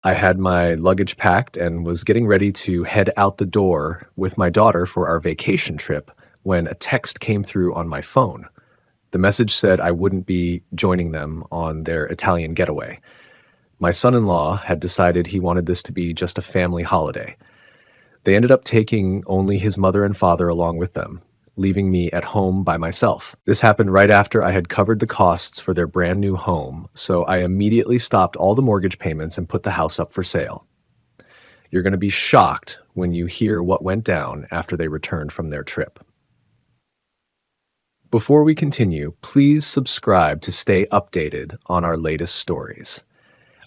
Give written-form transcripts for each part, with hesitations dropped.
I had my luggage packed and was getting ready to head out the door with my daughter for our vacation trip when a text came through on my phone. The message said I wouldn't be joining them on their Italian getaway. My son-in-law had decided he wanted this to be just a family holiday. They ended up taking only his mother and father along with them, leaving me at home by myself. This happened right after I had covered the costs for their brand new home, so I immediately stopped all the mortgage payments and put the house up for sale. You're going to be shocked when you hear what went down after they returned from their trip. Before we continue, please subscribe to stay updated on our latest stories.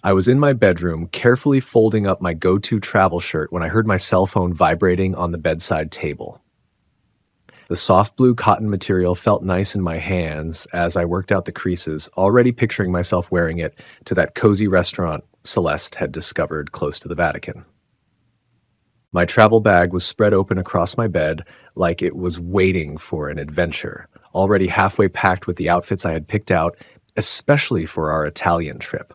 I was in my bedroom carefully folding up my go-to travel shirt when I heard my cell phone vibrating on the bedside table. The soft blue cotton material felt nice in my hands as I worked out the creases, already picturing myself wearing it to that cozy restaurant Celeste had discovered close to the Vatican. My travel bag was spread open across my bed like it was waiting for an adventure, already halfway packed with the outfits I had picked out, especially for our Italian trip.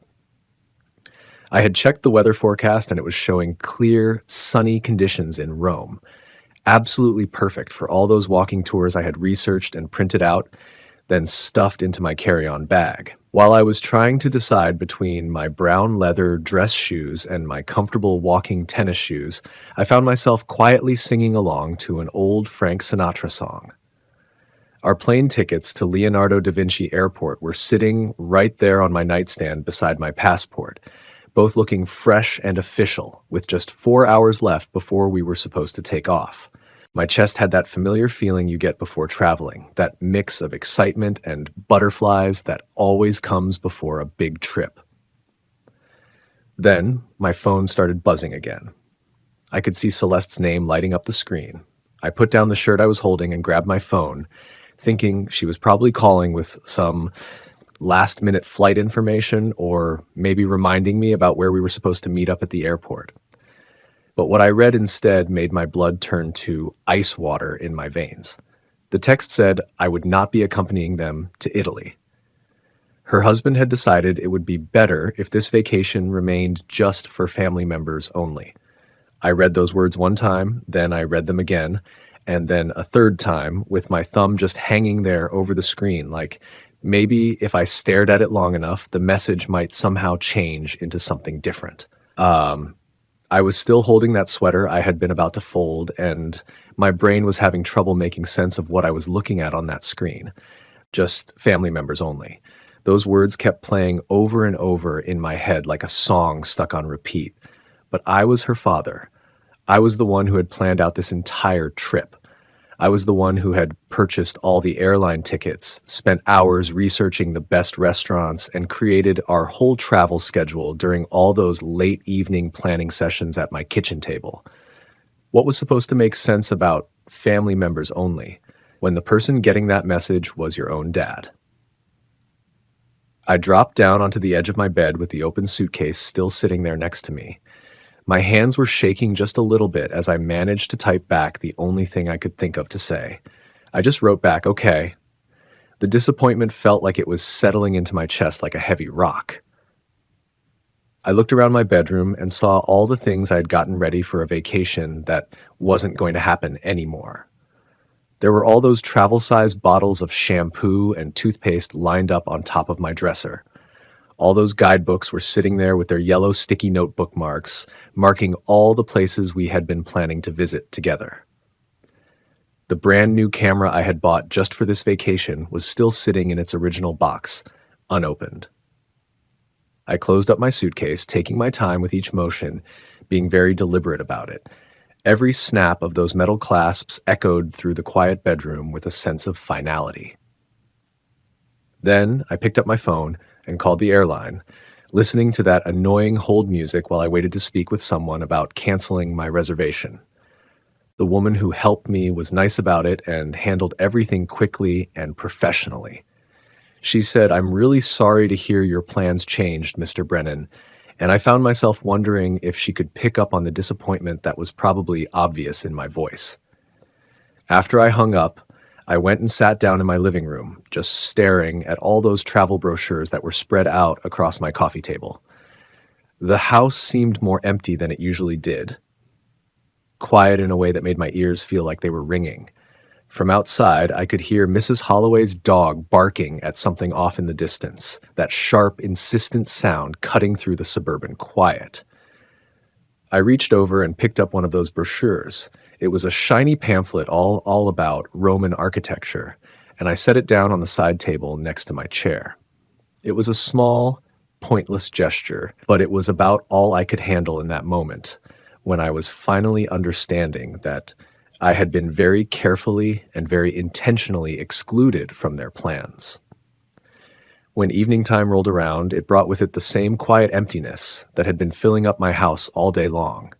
I had checked the weather forecast and it was showing clear, sunny conditions in Rome. Absolutely perfect for all those walking tours I had researched and printed out, then stuffed into my carry-on bag. While I was trying to decide between my brown leather dress shoes and my comfortable walking tennis shoes, I found myself quietly singing along to an old Frank Sinatra song. Our plane tickets to Leonardo da Vinci Airport were sitting right there on my nightstand beside my passport, both looking fresh and official, with just 4 hours left before we were supposed to take off. My chest had that familiar feeling you get before traveling, that mix of excitement and butterflies that always comes before a big trip. Then, my phone started buzzing again. I could see Celeste's name lighting up the screen. I put down the shirt I was holding and grabbed my phone, thinking she was probably calling with some last-minute flight information or maybe reminding me about where we were supposed to meet up at the airport. But what I read instead made my blood turn to ice water in my veins. The text said I would not be accompanying them to Italy. Her husband had decided it would be better if this vacation remained just for family members only. I read those words one time, then I read them again, and then a third time with my thumb just hanging there over the screen, like maybe if I stared at it long enough, the message might somehow change into something different. I was still holding that sweater I had been about to fold, and my brain was having trouble making sense of what I was looking at on that screen. Just family members only. Those words kept playing over and over in my head like a song stuck on repeat. But I was her father. I was the one who had planned out this entire trip. I was the one who had purchased all the airline tickets, spent hours researching the best restaurants, and created our whole travel schedule during all those late evening planning sessions at my kitchen table. What was supposed to make sense about family members only, when the person getting that message was your own dad? I dropped down onto the edge of my bed with the open suitcase still sitting there next to me. My hands were shaking just a little bit as I managed to type back the only thing I could think of to say. I just wrote back, okay. The disappointment felt like it was settling into my chest like a heavy rock. I looked around my bedroom and saw all the things I had gotten ready for a vacation that wasn't going to happen anymore. There were all those travel-sized bottles of shampoo and toothpaste lined up on top of my dresser. All those guidebooks were sitting there with their yellow sticky note bookmarks, marking all the places we had been planning to visit together. The brand new camera I had bought just for this vacation was still sitting in its original box, unopened. I closed up my suitcase, taking my time with each motion, being very deliberate about it. Every snap of those metal clasps echoed through the quiet bedroom with a sense of finality. Then I picked up my phone and called the airline, listening to that annoying hold music while I waited to speak with someone about canceling my reservation. The woman who helped me was nice about it and handled everything quickly and professionally. She said, "I'm really sorry to hear your plans changed, Mr. Brennan," and I found myself wondering if she could pick up on the disappointment that was probably obvious in my voice. After I hung up, I went and sat down in my living room, just staring at all those travel brochures that were spread out across my coffee table. The house seemed more empty than it usually did, quiet in a way that made my ears feel like they were ringing. From outside, I could hear Mrs. Holloway's dog barking at something off in the distance, that sharp, insistent sound cutting through the suburban quiet. I reached over and picked up one of those brochures. It was a shiny pamphlet all about Roman architecture, and I set it down on the side table next to my chair. It was a small, pointless gesture, but it was about all I could handle in that moment, when I was finally understanding that I had been very carefully and very intentionally excluded from their plans. When evening time rolled around, it brought with it the same quiet emptiness that had been filling up my house all day long.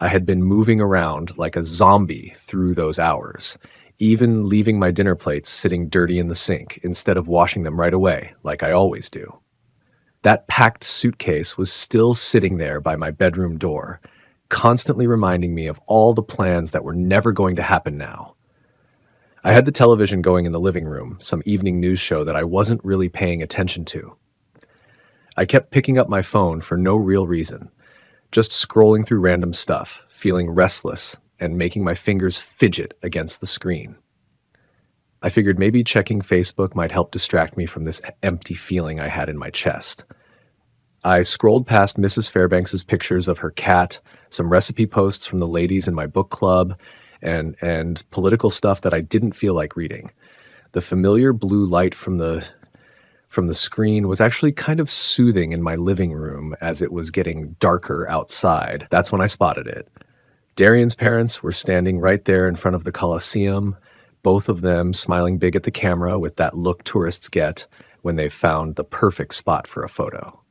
I had been moving around like a zombie through those hours, even leaving my dinner plates sitting dirty in the sink instead of washing them right away, like I always do. That packed suitcase was still sitting there by my bedroom door, constantly reminding me of all the plans that were never going to happen now. I had the television going in the living room, some evening news show that I wasn't really paying attention to. I kept picking up my phone for no real reason, just scrolling through random stuff, feeling restless, and making my fingers fidget against the screen. I figured maybe checking Facebook might help distract me from this empty feeling I had in my chest. I scrolled past Mrs. Fairbanks's pictures of her cat, some recipe posts from the ladies in my book club, and political stuff that I didn't feel like reading. The familiar blue light from the screen was actually kind of soothing in my living room as it was getting darker outside. That's when I spotted it. Darian's parents were standing right there in front of the Colosseum, both of them smiling big at the camera with that look tourists get when they've found the perfect spot for a photo.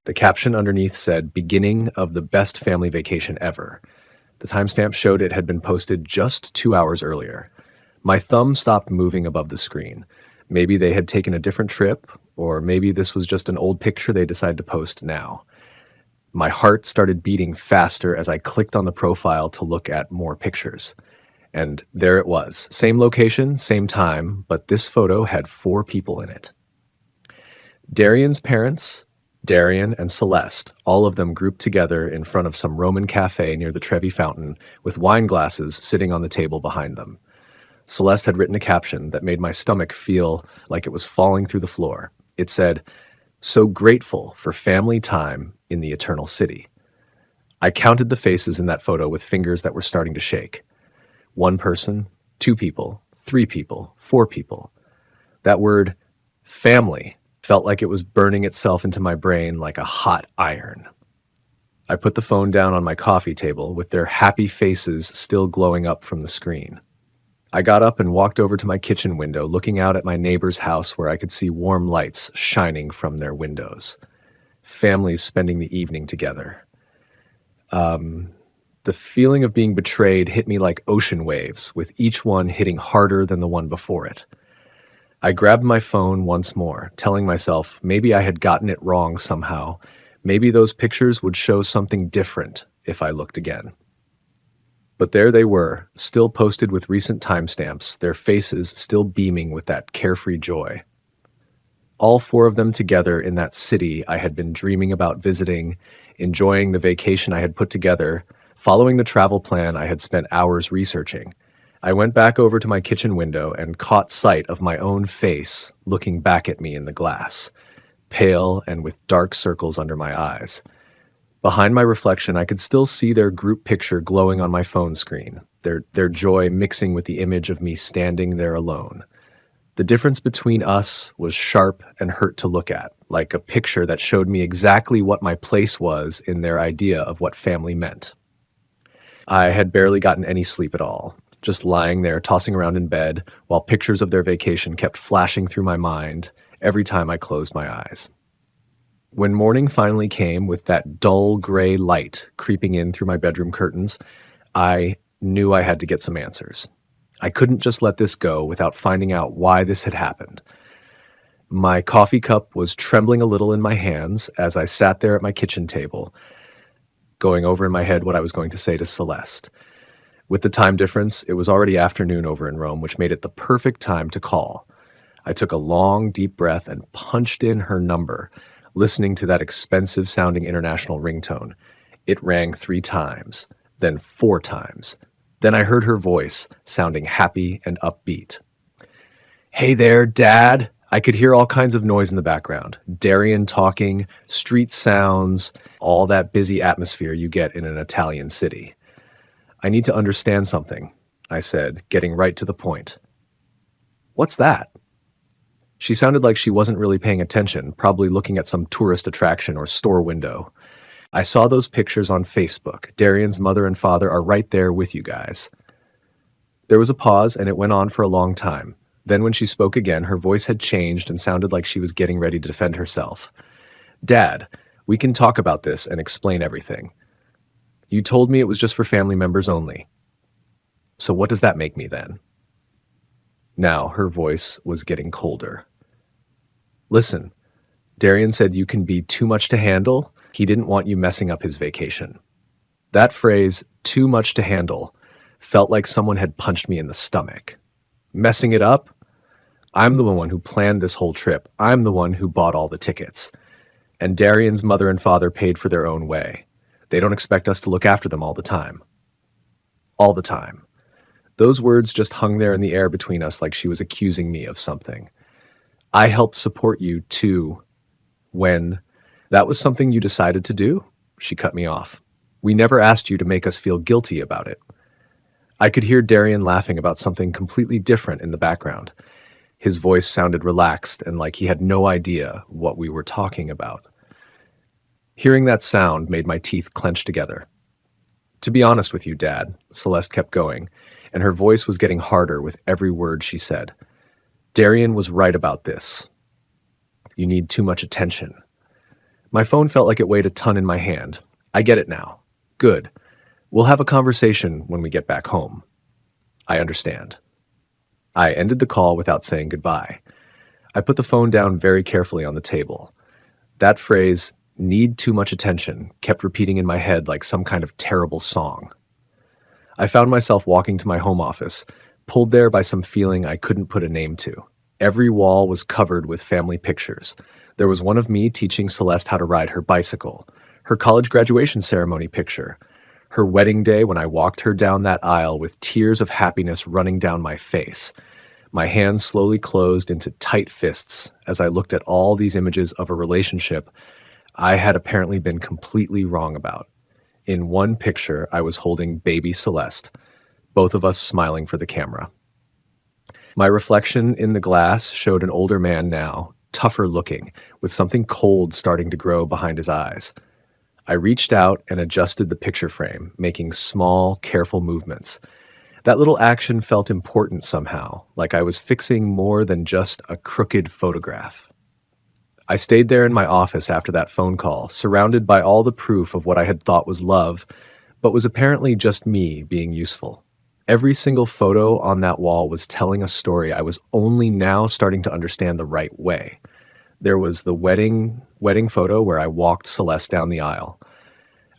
The caption underneath said, "Beginning of the best family vacation ever." The timestamp showed it had been posted just 2 hours earlier. My thumb stopped moving above the screen. Maybe they had taken a different trip, or maybe this was just an old picture they decided to post now. My heart started beating faster as I clicked on the profile to look at more pictures. And there it was. Same location, same time, but this photo had 4 people in it. Darian's parents, Darian and Celeste, all of them grouped together in front of some Roman cafe near the Trevi Fountain, with wine glasses sitting on the table behind them. Celeste had written a caption that made my stomach feel like it was falling through the floor. It said, "So grateful for family time in the eternal city." I counted the faces in that photo with fingers that were starting to shake. 1 person, 2 people, 3 people, 4 people. That word, family, felt like it was burning itself into my brain like a hot iron. I put the phone down on my coffee table with their happy faces still glowing up from the screen. I got up and walked over to my kitchen window, looking out at my neighbor's house where I could see warm lights shining from their windows. Families spending the evening together. The feeling of being betrayed hit me like ocean waves, with each one hitting harder than the one before it. I grabbed my phone once more, telling myself maybe I had gotten it wrong somehow. Maybe those pictures would show something different if I looked again. But there they were, still posted with recent timestamps, their faces still beaming with that carefree joy. All 4 of them together in that city I had been dreaming about visiting, enjoying the vacation I had put together, following the travel plan I had spent hours researching. I went back over to my kitchen window and caught sight of my own face looking back at me in the glass, pale and with dark circles under my eyes. Behind my reflection, I could still see their group picture glowing on my phone screen, their joy mixing with the image of me standing there alone. The difference between us was sharp and hurt to look at, like a picture that showed me exactly what my place was in their idea of what family meant. I had barely gotten any sleep at all, just lying there tossing around in bed while pictures of their vacation kept flashing through my mind every time I closed my eyes. When morning finally came with that dull gray light creeping in through my bedroom curtains, I knew I had to get some answers. I couldn't just let this go without finding out why this had happened. My coffee cup was trembling a little in my hands as I sat there at my kitchen table, going over in my head what I was going to say to Celeste. With the time difference, it was already afternoon over in Rome, which made it the perfect time to call. I took a long, deep breath and punched in her number, listening to that expensive sounding international ringtone. It rang 3 times, then 4 times. Then I heard her voice, sounding happy and upbeat. Hey there, Dad! I could hear all kinds of noise in the background. Darian talking, street sounds, all that busy atmosphere you get in an Italian city. I need to understand something, I said, getting right to the point. What's that? She sounded like she wasn't really paying attention, probably looking at some tourist attraction or store window. I saw those pictures on Facebook. Darian's mother and father are right there with you guys. There was a pause, and it went on for a long time. Then when she spoke again, her voice had changed and sounded like she was getting ready to defend herself. Dad, we can talk about this and explain everything. You told me it was just for family members only. So what does that make me then? Now her voice was getting colder. Listen, Darian said you can be too much to handle. He didn't want you messing up his vacation. That phrase, too much to handle, felt like someone had punched me in the stomach. Messing it up? I'm the one who planned this whole trip. I'm the one who bought all the tickets. And Darian's mother and father paid for their own way. They don't expect us to look after them all the time. All the time. Those words just hung there in the air between us like she was accusing me of something. I helped support you too. When that was something you decided to do? She cut me off. We never asked you to make us feel guilty about it. I could hear Darian laughing about something completely different in the background. His voice sounded relaxed and like he had no idea what we were talking about. Hearing that sound made my teeth clench together. To be honest with you, Dad, Celeste kept going, and her voice was getting harder with every word she said. Darian was right about this. You need too much attention. My phone felt like it weighed a ton in my hand. I get it now. Good. We'll have a conversation when we get back home. I understand. I ended the call without saying goodbye. I put the phone down very carefully on the table. That phrase, need too much attention, kept repeating in my head like some kind of terrible song. I found myself walking to my home office, pulled there by some feeling I couldn't put a name to. Every wall was covered with family pictures. There was one of me teaching Celeste how to ride her bicycle, her college graduation ceremony picture, her wedding day when I walked her down that aisle with tears of happiness running down my face. My hands slowly closed into tight fists as I looked at all these images of a relationship I had apparently been completely wrong about. In one picture, I was holding baby Celeste, both of us smiling for the camera. My reflection in the glass showed an older man now, tougher looking, with something cold starting to grow behind his eyes. I reached out and adjusted the picture frame, making small, careful movements. That little action felt important somehow, like I was fixing more than just a crooked photograph. I stayed there in my office after that phone call, surrounded by all the proof of what I had thought was love, but was apparently just me being useful. Every single photo on that wall was telling a story I was only now starting to understand the right way. There was the wedding photo where I walked Celeste down the aisle.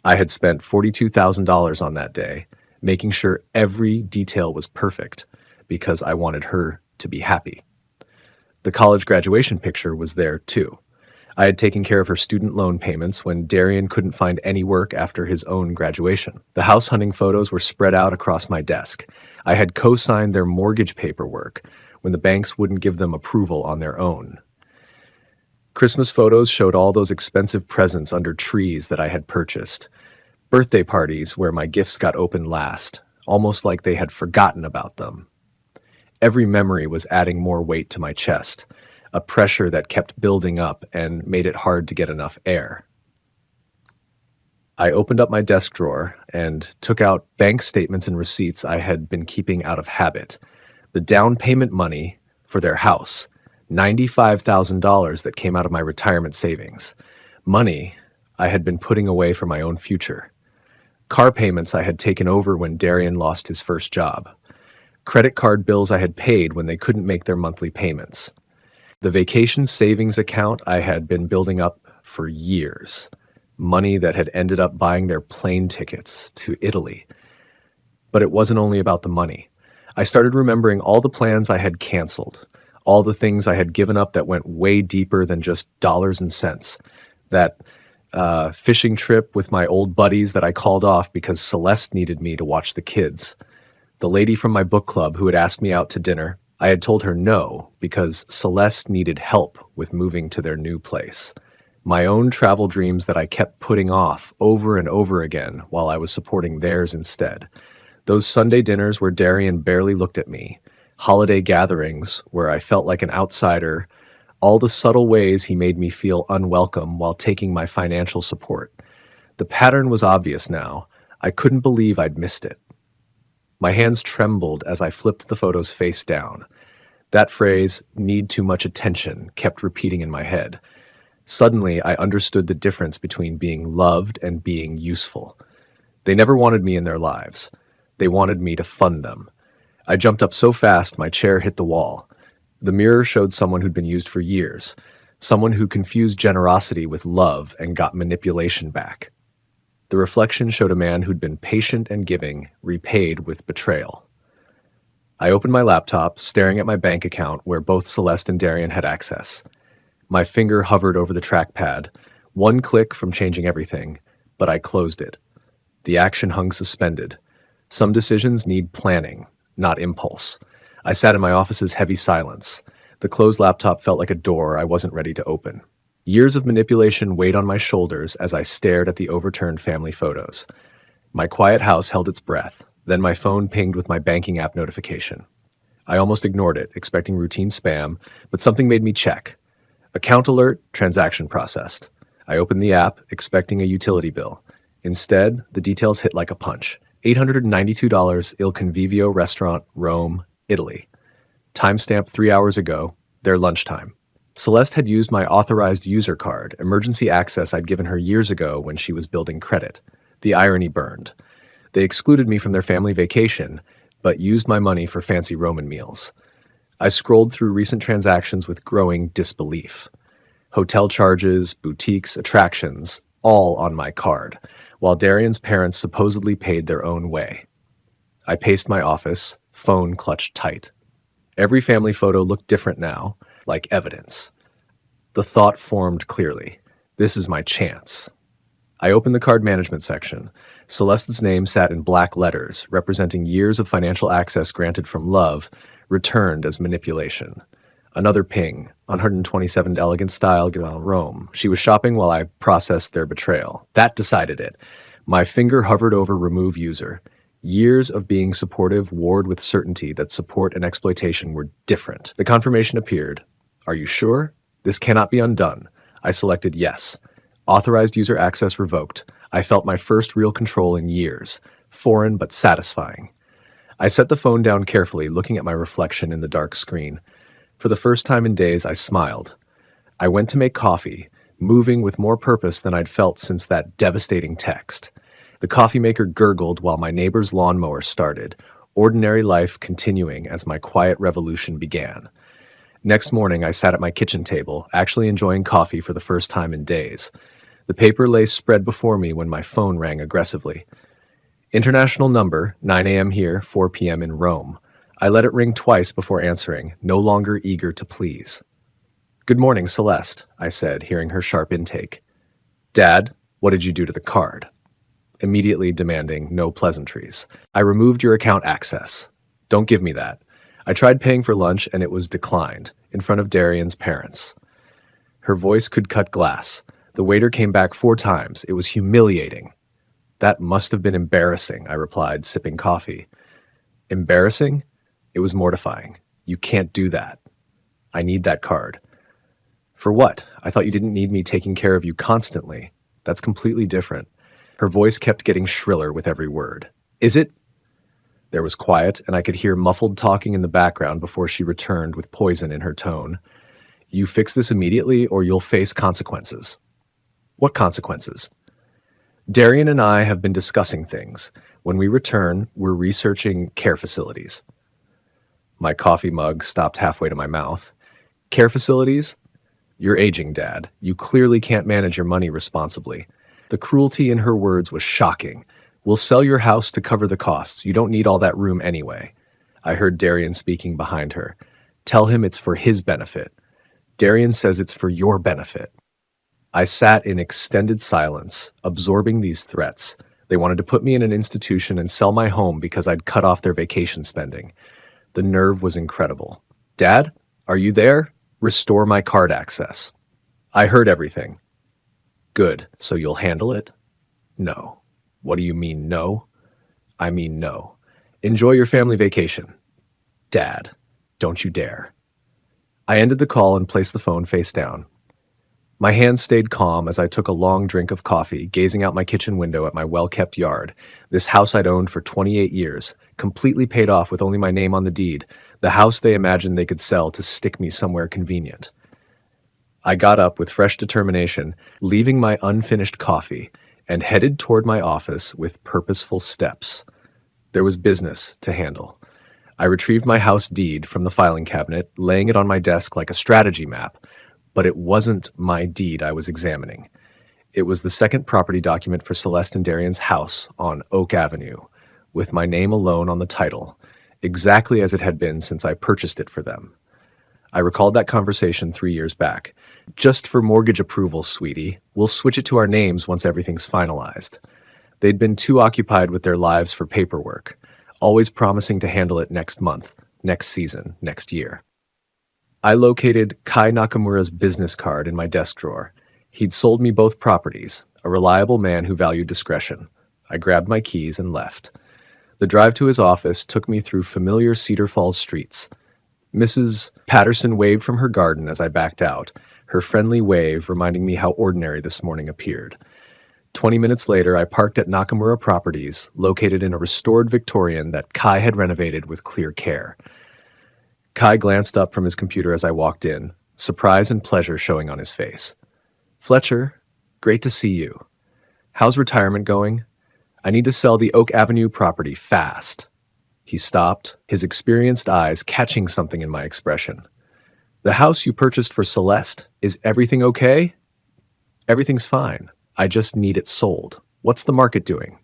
I had spent $42,000 on that day, making sure every detail was perfect because I wanted her to be happy. The college graduation picture was there too. I had taken care of her student loan payments when Darian couldn't find any work after his own graduation. The house hunting photos were spread out across my desk. I had co-signed their mortgage paperwork when the banks wouldn't give them approval on their own. Christmas photos showed all those expensive presents under trees that I had purchased. Birthday parties where my gifts got opened last, almost like they had forgotten about them. Every memory was adding more weight to my chest, a pressure that kept building up and made it hard to get enough air. I opened up my desk drawer and took out bank statements and receipts I had been keeping out of habit. The down payment money for their house, $95,000 that came out of my retirement savings. Money I had been putting away for my own future. Car payments I had taken over when Darian lost his first job. Credit card bills I had paid when they couldn't make their monthly payments. The vacation savings account I had been building up for years. Money that had ended up buying their plane tickets to Italy. But it wasn't only about the money. I started remembering all the plans I had canceled, all the things I had given up that went way deeper than just dollars and cents. That fishing trip with my old buddies that I called off because Celeste needed me to watch the kids. The lady from my book club who had asked me out to dinner, I had told her no because Celeste needed help with moving to their new place. My own travel dreams that I kept putting off over and over again while I was supporting theirs instead. Those Sunday dinners where Darian barely looked at me, holiday gatherings where I felt like an outsider, all the subtle ways he made me feel unwelcome while taking my financial support. The pattern was obvious now. I couldn't believe I'd missed it. My hands trembled as I flipped the photos face down. That phrase, need too much attention, kept repeating in my head. Suddenly, I understood the difference between being loved and being useful. They never wanted me in their lives. They wanted me to fund them. I jumped up so fast my chair hit the wall. The mirror showed someone who'd been used for years, someone who confused generosity with love and got manipulation back. The reflection showed a man who'd been patient and giving, repaid with betrayal. I opened my laptop, staring at my bank account where both Celeste and Darian had access. My finger hovered over the trackpad, one click from changing everything, but I closed it. The action hung suspended. Some decisions need planning, not impulse. I sat in my office's heavy silence. The closed laptop felt like a door I wasn't ready to open. Years of manipulation weighed on my shoulders as I stared at the overturned family photos. My quiet house held its breath, then my phone pinged with my banking app notification. I almost ignored it, expecting routine spam, but something made me check. Account alert, transaction processed. I opened the app, expecting a utility bill. Instead, the details hit like a punch. $892 Il Convivio restaurant, Rome, Italy. Timestamp 3 hours ago, their lunchtime. Celeste had used my authorized user card, emergency access I'd given her years ago when she was building credit. The irony burned. They excluded me from their family vacation, but used my money for fancy Roman meals. I scrolled through recent transactions with growing disbelief. Hotel charges, boutiques, attractions, all on my card, while Darian's parents supposedly paid their own way. I paced my office, phone clutched tight. Every family photo looked different now, like evidence. The thought formed clearly. This is my chance. I opened the card management section. Celeste's name sat in black letters, representing years of financial access granted from love, returned as manipulation. Another ping, 127 Elegant Style, Rome. She was shopping while I processed their betrayal. That decided it. My finger hovered over remove user. Years of being supportive warred with certainty that support and exploitation were different. The confirmation appeared. Are you sure? This cannot be undone. I selected yes. Authorized user access revoked. I felt my first real control in years. Foreign but satisfying. I set the phone down carefully, looking at my reflection in the dark screen. For the first time in days, I smiled. I went to make coffee, moving with more purpose than I'd felt since that devastating text. The coffee maker gurgled while my neighbor's lawnmower started, ordinary life continuing as my quiet revolution began. Next morning, I sat at my kitchen table, actually enjoying coffee for the first time in days. The paper lay spread before me when my phone rang aggressively. International number, 9 a.m. here, 4 p.m. in Rome. I let it ring twice before answering, no longer eager to please. Good morning, Celeste, I said, hearing her sharp intake. Dad, what did you do to the card? Immediately demanding no pleasantries. I removed your account access. Don't give me that. I tried paying for lunch and it was declined, in front of Darian's parents. Her voice could cut glass. The waiter came back 4 times. It was humiliating. That must have been embarrassing, I replied, sipping coffee. Embarrassing? It was mortifying. You can't do that. I need that card. For what? I thought you didn't need me taking care of you constantly. That's completely different. Her voice kept getting shriller with every word. Is it? There was quiet, and I could hear muffled talking in the background before she returned with poison in her tone. You fix this immediately, or you'll face consequences. What consequences? Darian and I have been discussing things. When we return, we're researching care facilities. My coffee mug stopped halfway to my mouth. Care facilities? You're aging, Dad. You clearly can't manage your money responsibly. The cruelty in her words was shocking. We'll sell your house to cover the costs. You don't need all that room anyway. I heard Darian speaking behind her. Tell him it's for his benefit. Darian says it's for your benefit. I sat in extended silence, absorbing these threats. They wanted to put me in an institution and sell my home because I'd cut off their vacation spending. The nerve was incredible. Dad, are you there? Restore my card access. I heard everything. Good, so you'll handle it? No. What do you mean, no? I mean, no. Enjoy your family vacation. Dad, don't you dare. I ended the call and placed the phone face down. My hands stayed calm as I took a long drink of coffee, gazing out my kitchen window at my well-kept yard. This house I'd owned for 28 years, completely paid off with only my name on the deed, the house they imagined they could sell to stick me somewhere convenient. I got up with fresh determination, leaving my unfinished coffee, and headed toward my office with purposeful steps. There was business to handle. I retrieved my house deed from the filing cabinet, laying it on my desk like a strategy map. But it wasn't my deed I was examining. It was the second property document for Celeste and Darian's house on Oak Avenue, with my name alone on the title, exactly as it had been since I purchased it for them. I recalled that conversation 3 years back. Just for mortgage approval, sweetie. We'll switch it to our names once everything's finalized. They'd been too occupied with their lives for paperwork, always promising to handle it next month, next season, next year. I located Kai Nakamura's business card in my desk drawer. He'd sold me both properties, a reliable man who valued discretion. I grabbed my keys and left. The drive to his office took me through familiar Cedar Falls streets. Mrs. Patterson waved from her garden as I backed out, her friendly wave reminding me how ordinary this morning appeared. 20 minutes later, I parked at Nakamura Properties, located in a restored Victorian that Kai had renovated with clear care. Kai glanced up from his computer as I walked in, surprise and pleasure showing on his face. Fletcher, great to see you. How's retirement going? I need to sell the Oak Avenue property fast. He stopped, his experienced eyes catching something in my expression. The house you purchased for Celeste, is everything okay? Everything's fine. I just need it sold. What's the market doing?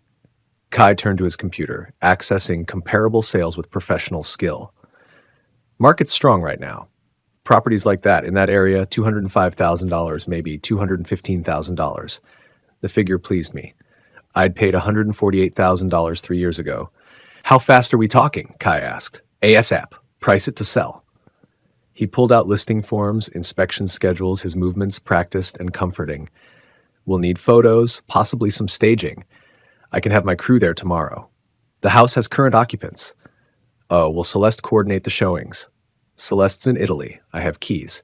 Kai turned to his computer, accessing comparable sales with professional skill. Market's strong right now. Properties like that in that area, $205,000, maybe $215,000. The figure pleased me. I'd paid $148,000 3 years ago. How fast are we talking? Kai asked. ASAP. Price it to sell. He pulled out listing forms, inspection schedules, his movements practiced and comforting. We'll need photos, possibly some staging. I can have my crew there tomorrow. The house has current occupants. Oh, will Celeste coordinate the showings? Celeste's in Italy. I have keys.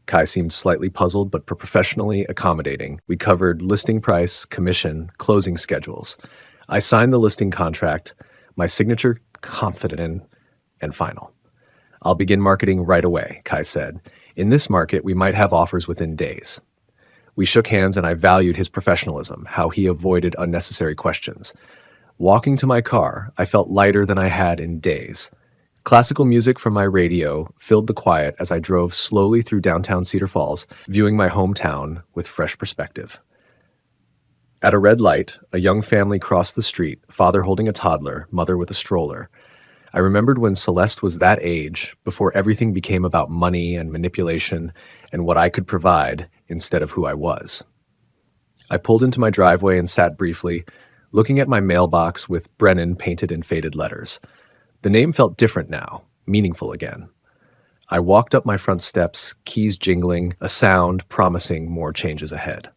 Kai seemed slightly puzzled, but professionally accommodating. We covered listing price, commission, closing schedules. I signed the listing contract, my signature confident in, and final. I'll begin marketing right away, Kai said. In this market, we might have offers within days. We shook hands and I valued his professionalism, how he avoided unnecessary questions. Walking to my car, I felt lighter than I had in days. Classical music from my radio filled the quiet as I drove slowly through downtown Cedar Falls, viewing my hometown with fresh perspective. At a red light, a young family crossed the street, father holding a toddler, mother with a stroller. I remembered when Celeste was that age, before everything became about money and manipulation and what I could provide instead of who I was. I pulled into my driveway and sat briefly, looking at my mailbox with Brennan painted in faded letters. The name felt different now, meaningful again. I walked up my front steps, keys jingling, a sound promising more changes ahead.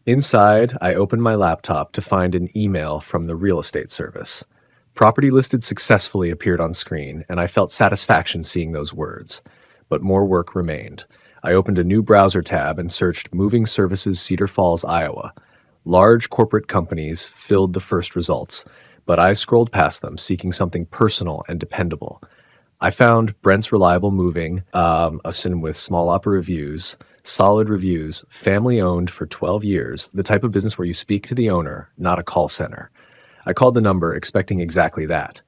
Inside, I opened my laptop to find an email from the real estate service. Property listed successfully appeared on screen, and I felt satisfaction seeing those words. But more work remained. I opened a new browser tab and searched Moving Services Cedar Falls, Iowa. Large corporate companies filled the first results, but I scrolled past them, seeking something personal and dependable. I found Brent's Reliable Moving, a sin with small opera reviews, solid reviews, family-owned for 12 years, the type of business where you speak to the owner, not a call center. I called the number, expecting exactly that.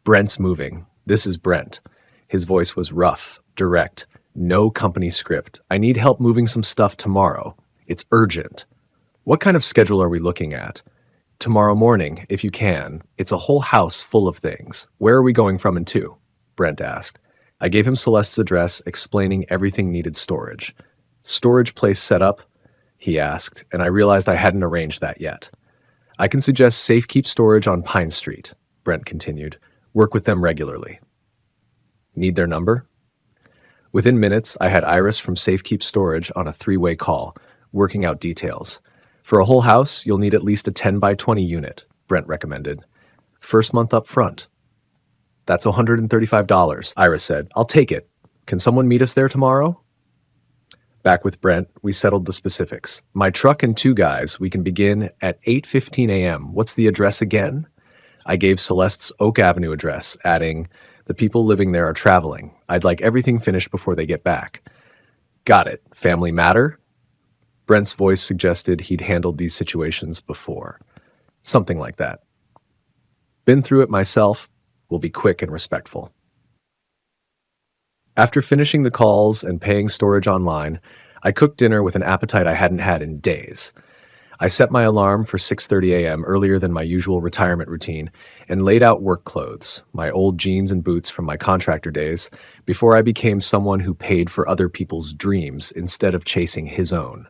Brent's Moving. This is Brent. His voice was rough, direct, no company script. I need help moving some stuff tomorrow. It's urgent. What kind of schedule are we looking at? Tomorrow morning, if you can. It's a whole house full of things. Where are we going from and to? Brent asked. I gave him Celeste's address, explaining everything needed storage. Storage place set up, he asked, and I realized I hadn't arranged that yet. I can suggest Safekeep Storage on Pine Street, Brent continued. Work with them regularly. Need their number? Within minutes, I had Iris from Safekeep Storage on a three-way call, working out details. For a whole house, you'll need at least a 10 by 20 unit, Brent recommended. First month up front. That's $135, Iris said. I'll take it. Can someone meet us there tomorrow? Back with Brent, we settled the specifics. My truck and two guys, we can begin at 8:15 a.m. What's the address again? I gave Celeste's Oak Avenue address, adding, the people living there are traveling. I'd like everything finished before they get back. Got it. Family matter? Brent's voice suggested he'd handled these situations before. Something like that. Been through it myself. Will be quick and respectful. After finishing the calls and paying storage online, I cooked dinner with an appetite I hadn't had in days. I set my alarm for 6:30 a.m. earlier than my usual retirement routine and laid out work clothes, my old jeans and boots from my contractor days, before I became someone who paid for other people's dreams instead of chasing his own.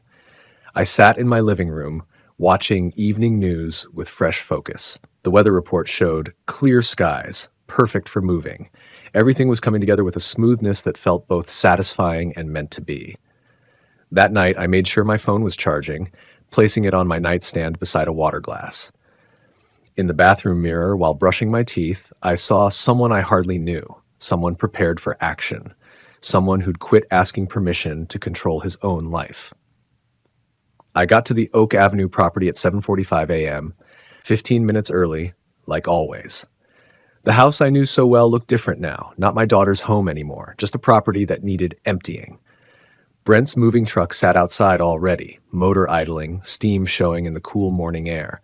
I sat in my living room, watching evening news with fresh focus. The weather report showed clear skies, perfect for moving. Everything was coming together with a smoothness that felt both satisfying and meant to be. That night, I made sure my phone was charging, placing it on my nightstand beside a water glass. In the bathroom mirror, while brushing my teeth, I saw someone I hardly knew, someone prepared for action, someone who'd quit asking permission to control his own life. I got to the Oak Avenue property at 7:45 a.m., 15 minutes early, like always. The house I knew so well looked different now, not my daughter's home anymore, just a property that needed emptying. Brent's moving truck sat outside already, motor idling, steam showing in the cool morning air.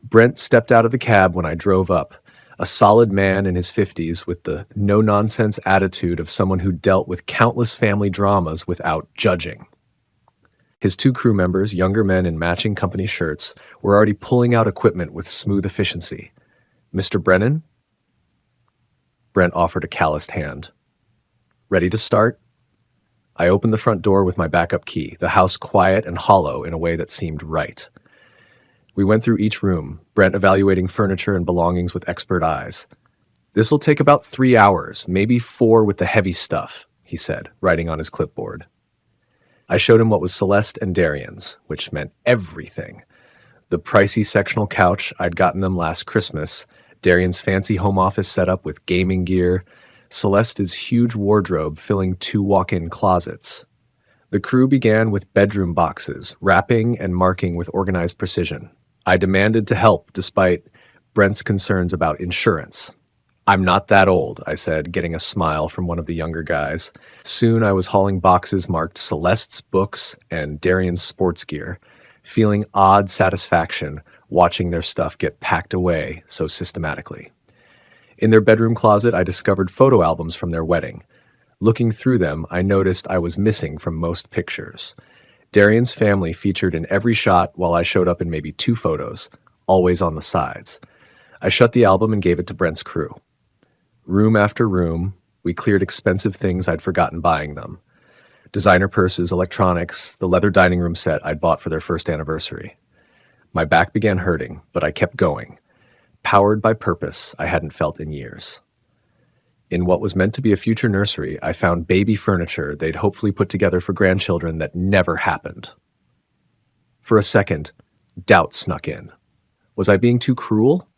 Brent stepped out of the cab when I drove up, a solid man in his 50s with the no-nonsense attitude of someone who dealt with countless family dramas without judging. His two crew members, younger men in matching company shirts, were already pulling out equipment with smooth efficiency. Mr. Brennan? Brent offered a calloused hand. Ready to start? I opened the front door with my backup key, the house quiet and hollow in a way that seemed right. We went through each room, Brent evaluating furniture and belongings with expert eyes. This'll take about 3 hours, maybe 4 with the heavy stuff, he said, writing on his clipboard. I showed him what was Celeste and Darian's, which meant everything. The pricey sectional couch I'd gotten them last Christmas, Darian's fancy home office setup with gaming gear, Celeste's huge wardrobe filling 2 walk-in closets. The crew began with bedroom boxes, wrapping and marking with organized precision. I demanded to help despite Brent's concerns about insurance. I'm not that old, I said, getting a smile from one of the younger guys. Soon I was hauling boxes marked Celeste's books and Darian's sports gear, feeling odd satisfaction watching their stuff get packed away so systematically. In their bedroom closet, I discovered photo albums from their wedding. Looking through them, I noticed I was missing from most pictures. Darian's family featured in every shot while I showed up in maybe 2 photos, always on the sides. I shut the album and gave it to Brent's crew. Room after room, we cleared expensive things I'd forgotten buying them. Designer purses, electronics, the leather dining room set I'd bought for their first anniversary. My back began hurting, but I kept going, powered by purpose I hadn't felt in years. In what was meant to be a future nursery, I found baby furniture they'd hopefully put together for grandchildren that never happened. For a second, doubt snuck in. Was I being too cruel?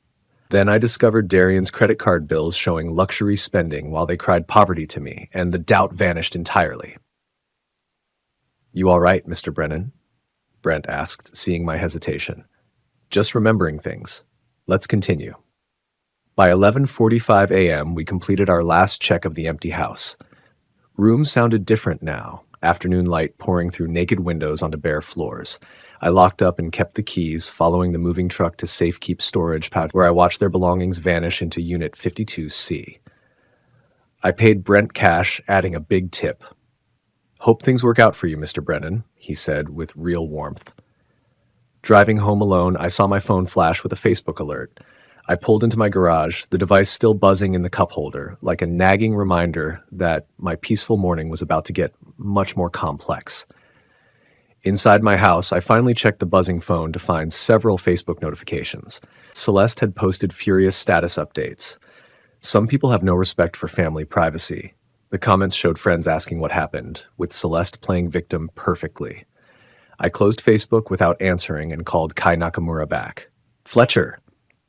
Then I discovered Darian's credit card bills showing luxury spending while they cried poverty to me, and the doubt vanished entirely. You all right, Mr. Brennan? Brent asked, seeing my hesitation. Just remembering things. Let's continue. By 11:45 a.m., we completed our last check of the empty house. Rooms sounded different now, afternoon light pouring through naked windows onto bare floors. I locked up and kept the keys, following the moving truck to Safekeep Storage, where I watched their belongings vanish into Unit 52C. I paid Brent cash, adding a big tip. Hope things work out for you, Mr. Brennan, he said with real warmth. Driving home alone, I saw my phone flash with a Facebook alert. I pulled into my garage, the device still buzzing in the cup holder, like a nagging reminder that my peaceful morning was about to get much more complex. Inside my house, I finally checked the buzzing phone to find several Facebook notifications. Celeste had posted furious status updates. Some people have no respect for family privacy. The comments showed friends asking what happened, with Celeste playing victim perfectly. I closed Facebook without answering and called Kai Nakamura back. Fletcher,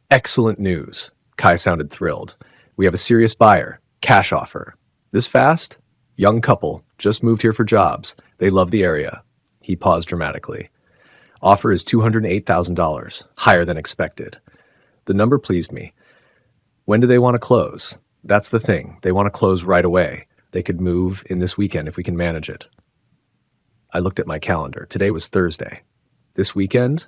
excellent news. Kai sounded thrilled. We have a serious buyer. Cash offer. This fast? Young couple, just moved here for jobs. They love the area. He paused dramatically. Offer is $208,000, higher than expected. The number pleased me. When do they want to close? That's the thing. They want to close right away. They could move in this weekend if we can manage it. I looked at my calendar. Today was Thursday. This weekend?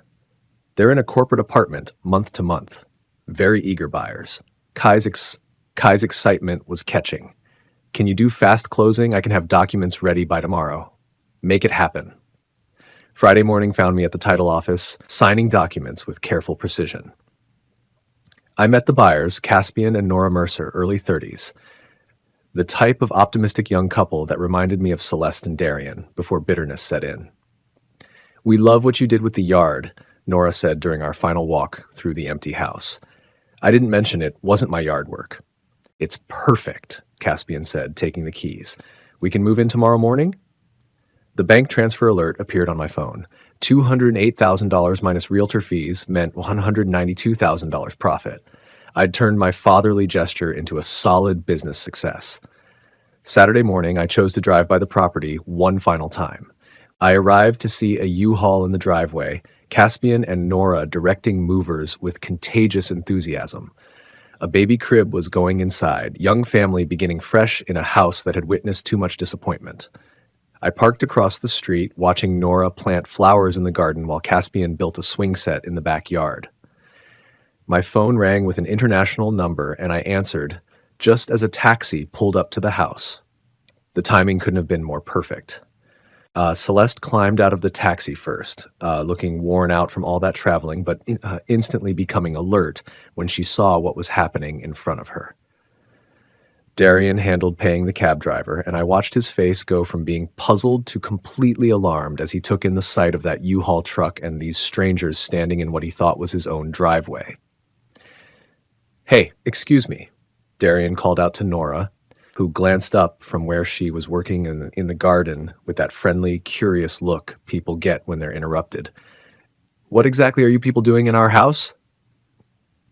They're in a corporate apartment, month to month. Very eager buyers. Kai's excitement was catching. Can you do fast closing? I can have documents ready by tomorrow. Make it happen. Friday morning found me at the title office, signing documents with careful precision. I met the buyers, Caspian and Nora Mercer, early 30s. The type of optimistic young couple that reminded me of Celeste and Darian before bitterness set in. We love what you did with the yard, Nora said during our final walk through the empty house. I didn't mention it wasn't my yard work. It's perfect, Caspian said, taking the keys. We can move in tomorrow morning? The bank transfer alert appeared on my phone. $208,000 minus realtor fees meant $192,000 profit. I'd turned my fatherly gesture into a solid business success. Saturday morning, I chose to drive by the property one final time. I arrived to see a U-Haul in the driveway, Caspian and Nora directing movers with contagious enthusiasm. A baby crib was going inside, young family beginning fresh in a house that had witnessed too much disappointment. I parked across the street, watching Nora plant flowers in the garden while Caspian built a swing set in the backyard. My phone rang with an international number, and I answered, just as a taxi pulled up to the house. The timing couldn't have been more perfect. Celeste climbed out of the taxi first, looking worn out from all that traveling, but instantly becoming alert when she saw what was happening in front of her. Darian handled paying the cab driver, and I watched his face go from being puzzled to completely alarmed as he took in the sight of that U-Haul truck and these strangers standing in what he thought was his own driveway. Hey, excuse me, Darian called out to Nora, who glanced up from where she was working in the garden with that friendly, curious look people get when they're interrupted. What exactly are you people doing in our house?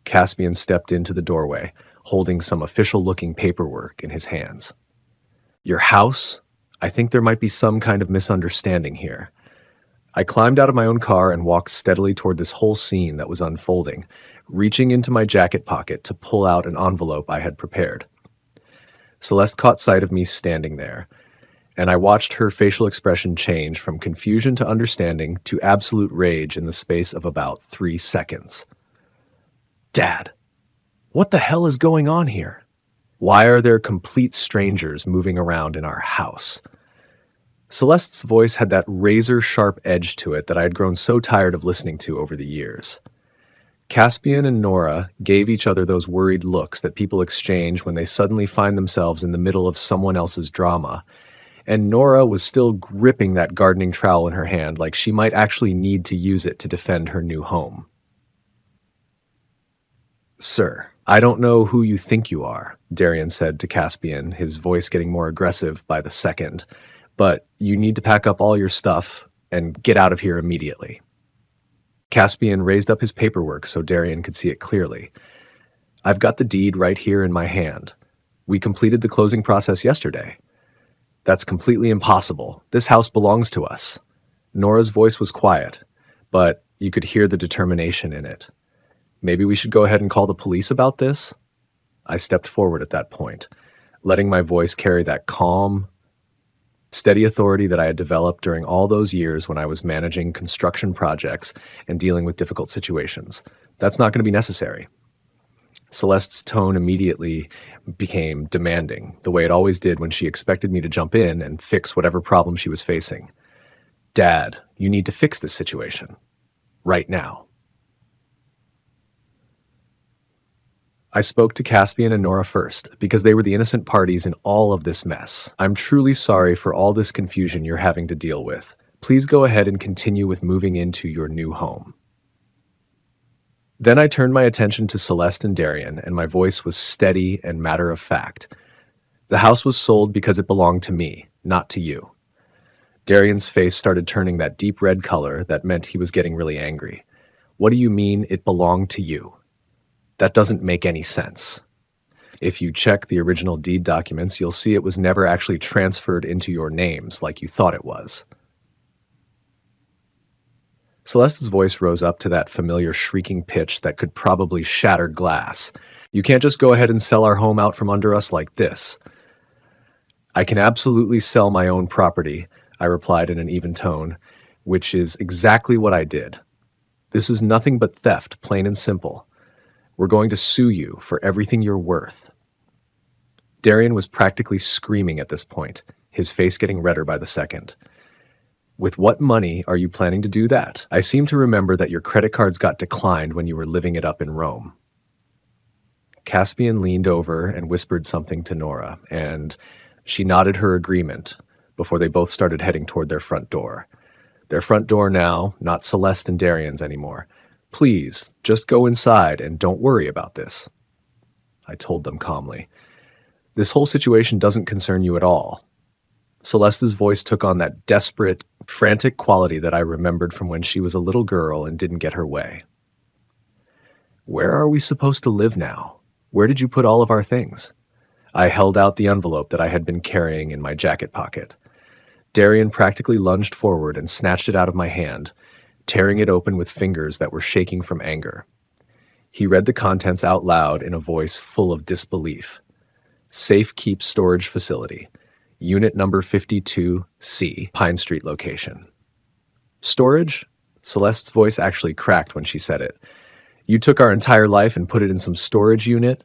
Caspian stepped into the doorway, holding some official-looking paperwork in his hands. Your house? I think there might be some kind of misunderstanding here. I climbed out of my own car and walked steadily toward this whole scene that was unfolding, reaching into my jacket pocket to pull out an envelope I had prepared. Celeste caught sight of me standing there, and I watched her facial expression change from confusion to understanding to absolute rage in the space of about 3 seconds. Dad, what the hell is going on here? Why are there complete strangers moving around in our house? Celeste's voice had that razor-sharp edge to it that I had grown so tired of listening to over the years. Caspian and Nora gave each other those worried looks that people exchange when they suddenly find themselves in the middle of someone else's drama, and Nora was still gripping that gardening trowel in her hand like she might actually need to use it to defend her new home. Sir, I don't know who you think you are, Darian said to Caspian, his voice getting more aggressive by the second, but you need to pack up all your stuff and get out of here immediately. Caspian raised up his paperwork so Darian could see it clearly. I've got the deed right here in my hand. We completed the closing process yesterday. That's completely impossible. This house belongs to us. Nora's voice was quiet, but you could hear the determination in it. Maybe we should go ahead and call the police about this? I stepped forward at that point, letting my voice carry that calm, steady authority that I had developed during all those years when I was managing construction projects and dealing with difficult situations. That's not going to be necessary. Celeste's tone immediately became demanding, the way it always did when she expected me to jump in and fix whatever problem she was facing. Dad, you need to fix this situation. Right now. I spoke to Caspian and Nora first, because they were the innocent parties in all of this mess. I'm truly sorry for all this confusion you're having to deal with. Please go ahead and continue with moving into your new home. Then I turned my attention to Celeste and Darian, and my voice was steady and matter of fact. The house was sold because it belonged to me, not to you. Darian's face started turning that deep red color that meant he was getting really angry. What do you mean it belonged to you? That doesn't make any sense. If you check the original deed documents, you'll see it was never actually transferred into your names like you thought it was. Celeste's voice rose up to that familiar shrieking pitch that could probably shatter glass. You can't just go ahead and sell our home out from under us like this. I can absolutely sell my own property, I replied in an even tone, which is exactly what I did. This is nothing but theft, plain and simple. We're going to sue you for everything you're worth. Darian was practically screaming at this point, his face getting redder by the second. With what money are you planning to do that? I seem to remember that your credit cards got declined when you were living it up in Rome. Caspian leaned over and whispered something to Nora, and she nodded her agreement before they both started heading toward their front door. Their front door now, not Celeste and Darian's anymore. Please, just go inside and don't worry about this, I told them calmly. This whole situation doesn't concern you at all. Celeste's voice took on that desperate, frantic quality that I remembered from when she was a little girl and didn't get her way. Where are we supposed to live now? Where did you put all of our things? I held out the envelope that I had been carrying in my jacket pocket. Darian practically lunged forward and snatched it out of my hand, tearing it open with fingers that were shaking from anger. He read the contents out loud in a voice full of disbelief. Safe Keep Storage Facility. Unit number 52C, Pine Street location. Storage? Celeste's voice actually cracked when she said it. You took our entire life and put it in some storage unit?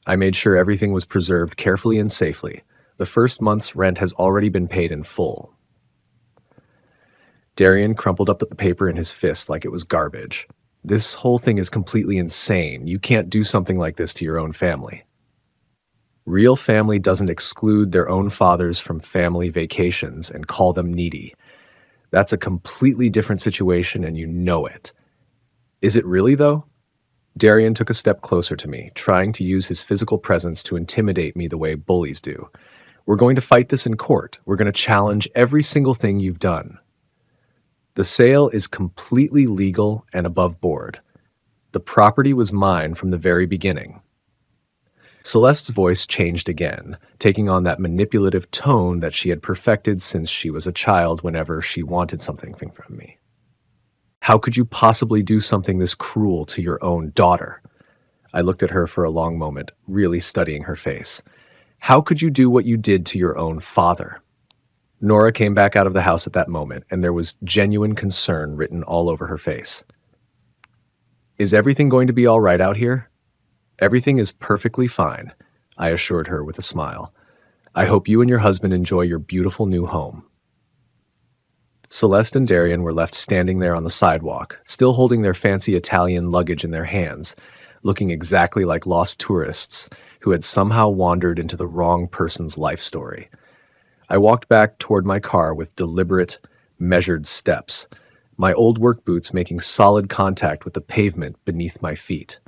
I made sure everything was preserved carefully and safely. The first month's rent has already been paid in full. Darian crumpled up the paper in his fist like it was garbage. This whole thing is completely insane. You can't do something like this to your own family. Real family doesn't exclude their own fathers from family vacations and call them needy. That's a completely different situation and you know it. Is it really, though? Darian took a step closer to me, trying to use his physical presence to intimidate me the way bullies do. We're going to fight this in court. We're going to challenge every single thing you've done. The sale is completely legal and above board. The property was mine from the very beginning. Celeste's voice changed again, taking on that manipulative tone that she had perfected since she was a child whenever she wanted something from me. How could you possibly do something this cruel to your own daughter? I looked at her for a long moment, really studying her face. How could you do what you did to your own father? Nora came back out of the house at that moment, and there was genuine concern written all over her face. Is everything going to be all right out here? Everything is perfectly fine, I assured her with a smile. I hope you and your husband enjoy your beautiful new home. Celeste and Darian were left standing there on the sidewalk, still holding their fancy Italian luggage in their hands, looking exactly like lost tourists who had somehow wandered into the wrong person's life story. I walked back toward my car with deliberate, measured steps, my old work boots making solid contact with the pavement beneath my feet.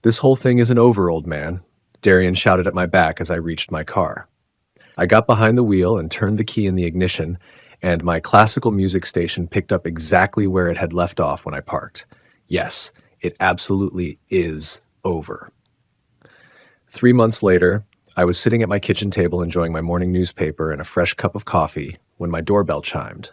This whole thing isn't over, old man, Darian shouted at my back as I reached my car. I got behind the wheel and turned the key in the ignition, and my classical music station picked up exactly where it had left off when I parked. Yes, it absolutely is over. 3 months later, I was sitting at my kitchen table enjoying my morning newspaper and a fresh cup of coffee when my doorbell chimed.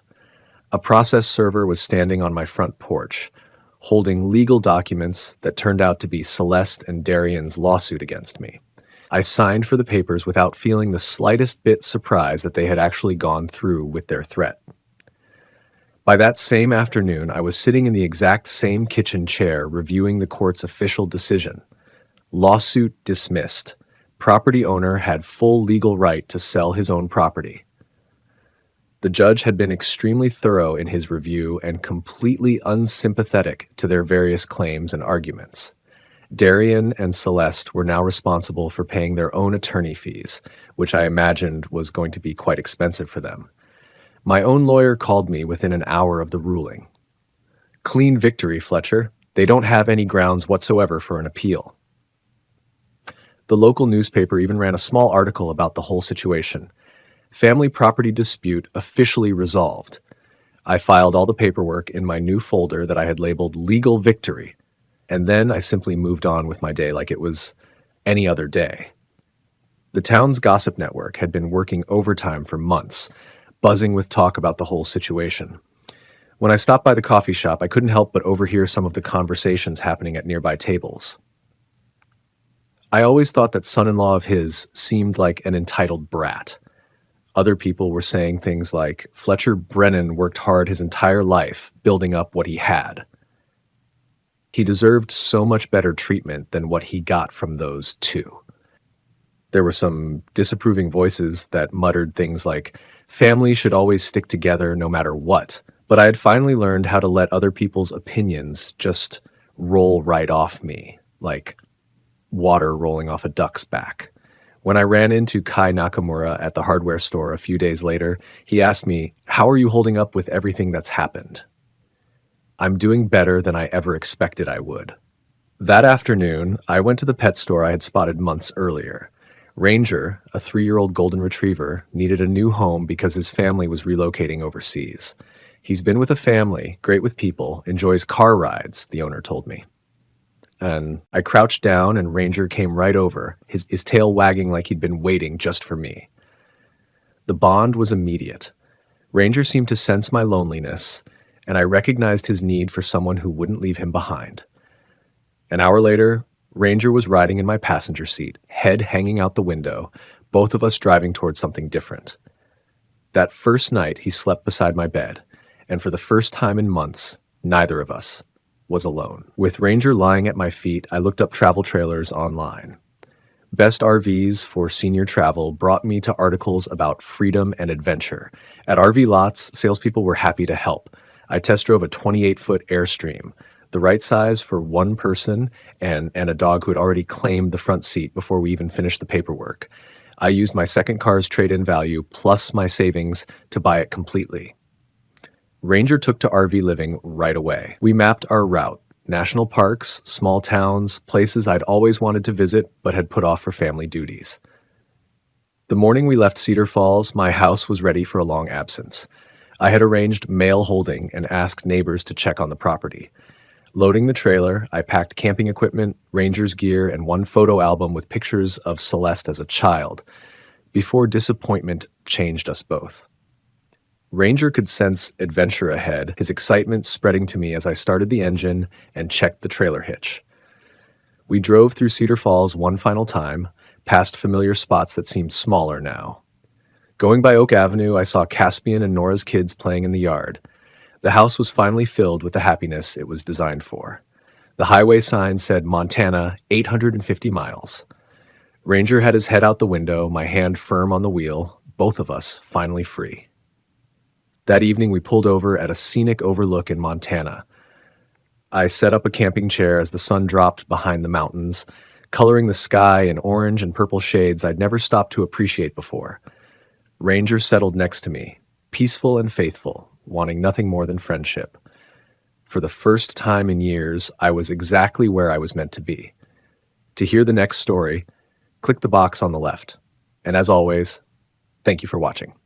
A process server was standing on my front porch, holding legal documents that turned out to be Celeste and Darian's lawsuit against me. I signed for the papers without feeling the slightest bit surprised that they had actually gone through with their threat. By that same afternoon, I was sitting in the exact same kitchen chair reviewing the court's official decision. Lawsuit dismissed. Property owner had full legal right to sell his own property. The judge had been extremely thorough in his review and completely unsympathetic to their various claims and arguments. Darian and Celeste were now responsible for paying their own attorney fees, which I imagined was going to be quite expensive for them. My own lawyer called me within an hour of the ruling. Clean victory, Fletcher. They don't have any grounds whatsoever for an appeal. The local newspaper even ran a small article about the whole situation. Family property dispute officially resolved. I filed all the paperwork in my new folder that I had labeled Legal Victory, and then I simply moved on with my day like it was any other day. The town's gossip network had been working overtime for months, buzzing with talk about the whole situation. When I stopped by the coffee shop, I couldn't help but overhear some of the conversations happening at nearby tables. I always thought that son-in-law of his seemed like an entitled brat. Other people were saying things like, Fletcher Brennan worked hard his entire life building up what he had. He deserved so much better treatment than what he got from those two. There were some disapproving voices that muttered things like, family should always stick together no matter what. But I had finally learned how to let other people's opinions just roll right off me, like water rolling off a duck's back. When I ran into Kai Nakamura at the hardware store a few days later, he asked me, how are you holding up with everything that's happened? I'm doing better than I ever expected I would. That afternoon, I went to the pet store I had spotted months earlier. Ranger, a 3-year-old golden retriever, needed a new home because his family was relocating overseas. He's been with a family, great with people, enjoys car rides, the owner told me. And I crouched down and Ranger came right over, his tail wagging like he'd been waiting just for me. The bond was immediate. Ranger seemed to sense my loneliness, and I recognized his need for someone who wouldn't leave him behind. An hour later, Ranger was riding in my passenger seat, head hanging out the window, both of us driving towards something different. That first night, he slept beside my bed, and for the first time in months, neither of us was alone. With Ranger lying at my feet, I looked up travel trailers online. Best RVs for senior travel brought me to articles about freedom and adventure. At RV lots, salespeople were happy to help. I test drove a 28-foot Airstream, the right size for one person and a dog who had already claimed the front seat before we even finished the paperwork. I used my second car's trade-in value plus my savings to buy it completely. Ranger took to RV living right away. We mapped our route, national parks, small towns, places I'd always wanted to visit but had put off for family duties. The morning we left Cedar Falls, my house was ready for a long absence. I had arranged mail holding and asked neighbors to check on the property. Loading the trailer, I packed camping equipment, Ranger's gear, and one photo album with pictures of Celeste as a child, before disappointment changed us both. Ranger could sense adventure ahead, his excitement spreading to me as I started the engine and checked the trailer hitch. We drove through Cedar Falls one final time, past familiar spots that seemed smaller now. Going by Oak Avenue, I saw Caspian and Nora's kids playing in the yard. The house was finally filled with the happiness it was designed for. The highway sign said Montana, 850 miles. Ranger had his head out the window, my hand firm on the wheel, both of us finally free. That evening, we pulled over at a scenic overlook in Montana. I set up a camping chair as the sun dropped behind the mountains, coloring the sky in orange and purple shades I'd never stopped to appreciate before. Ranger settled next to me, peaceful and faithful, wanting nothing more than friendship. For the first time in years, I was exactly where I was meant to be. To hear the next story, click the box on the left. And as always, thank you for watching.